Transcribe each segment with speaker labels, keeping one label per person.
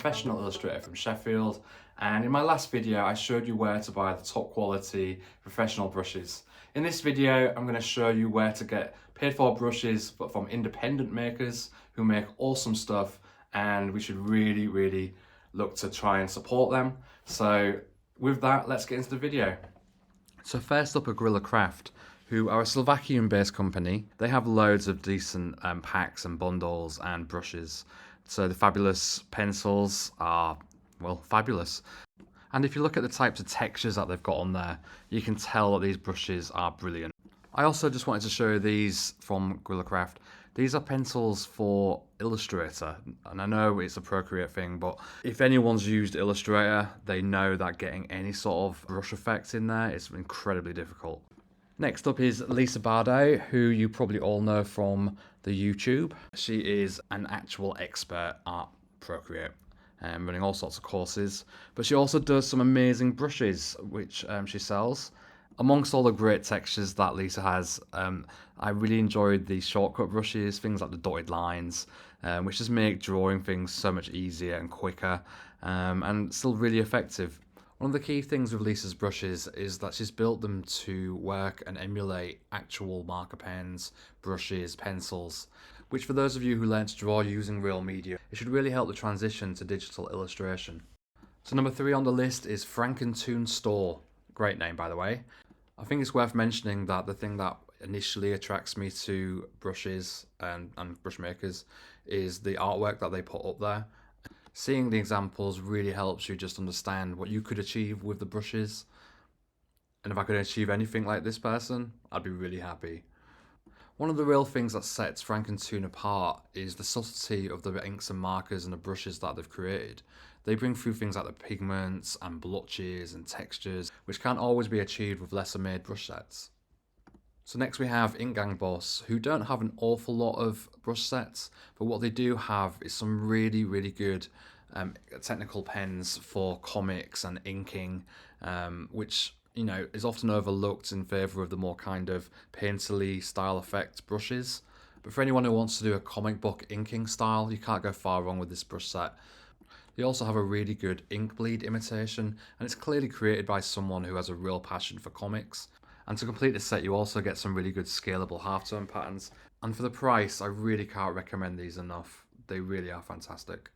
Speaker 1: professional illustrator from Sheffield, and in my last video I showed you where to buy the top quality professional brushes. In this video I'm going to show you where to get paid for brushes but from independent makers who make awesome stuff, and we should really look to try and support them. So with that, let's get into the video. So first up are Guerilla Craft, who are a Slovakian-based company. They have loads of decent packs and bundles and brushes. So the fabulous pencils are, well, fabulous. And if you look at the types of textures that they've got on there, you can tell that these brushes are brilliant. I also just wanted to show you these from Guerilla Craft. These are pencils for Illustrator, and I know it's a Procreate thing, but if anyone's used Illustrator, they know that getting any sort of brush effect in there is incredibly difficult. Next up is Lisa Bardot, who you probably all know from the YouTube. She is an actual expert at Procreate, running all sorts of courses, but she also does some amazing brushes, which she sells. Amongst all the great textures that Lisa has, I really enjoyed the shortcut brushes, things like the dotted lines, which just make drawing things so much easier and quicker, and still really effective. One of the key things with Lisa's brushes is that she's built them to work and emulate actual marker pens, brushes, pencils, which for those of you who learn to draw using real media, it should really help the transition to digital illustration. So number 3 on the list is Frankentoon Studio. Great name, by the way. I think it's worth mentioning that the thing that initially attracts me to brushes and brush makers is the artwork that they put up there. Seeing the examples really helps you just understand what you could achieve with the brushes. And if I could achieve anything like this person, I'd be really happy. One of the real things that sets Frankentoon apart is the subtlety of the inks and markers and the brushes that they've created. They bring through things like the pigments and blotches and textures, which can't always be achieved with lesser made brush sets. So next we have Ink Gang Boss, who don't have an awful lot of brush sets, but what they do have is some really good technical pens for comics and inking, which is often overlooked in favour of the more kind of painterly style effect brushes. But for anyone who wants to do a comic book inking style, you can't go far wrong with this brush set. They also have a really good ink bleed imitation, and it's clearly created by someone who has a real passion for comics. And to complete the set, you also get some really good scalable halftone patterns. And for the price, I really can't recommend these enough. They really are fantastic.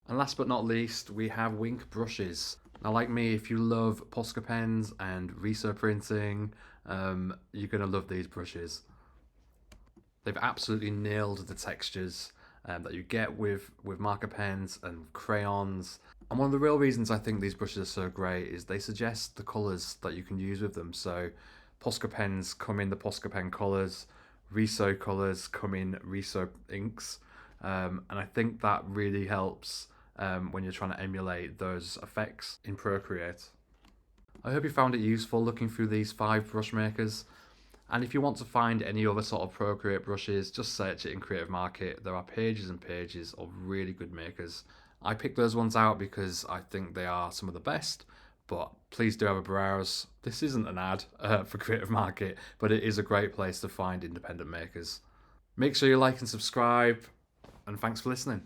Speaker 1: And last but not least, we have Wink brushes. Now, like me, if you love Posca pens and Riso printing, you're going to love these brushes. They've absolutely nailed the textures that you get with marker pens and crayons. And one of the real reasons I think these brushes are so great is they suggest the colours that you can use with them. So Posca pens come in the Posca pen colours, Riso colours come in Riso inks, and I think that really helps when you're trying to emulate those effects in Procreate. I hope you found it useful looking through these 5 brush makers. And if you want to find any other sort of Procreate brushes, just search it in Creative Market. There are pages and pages of really good makers. I picked those ones out because I think they are some of the best, but please do have a browse. This isn't an ad for Creative Market, but it is a great place to find independent makers. Make sure you like and subscribe, and thanks for listening.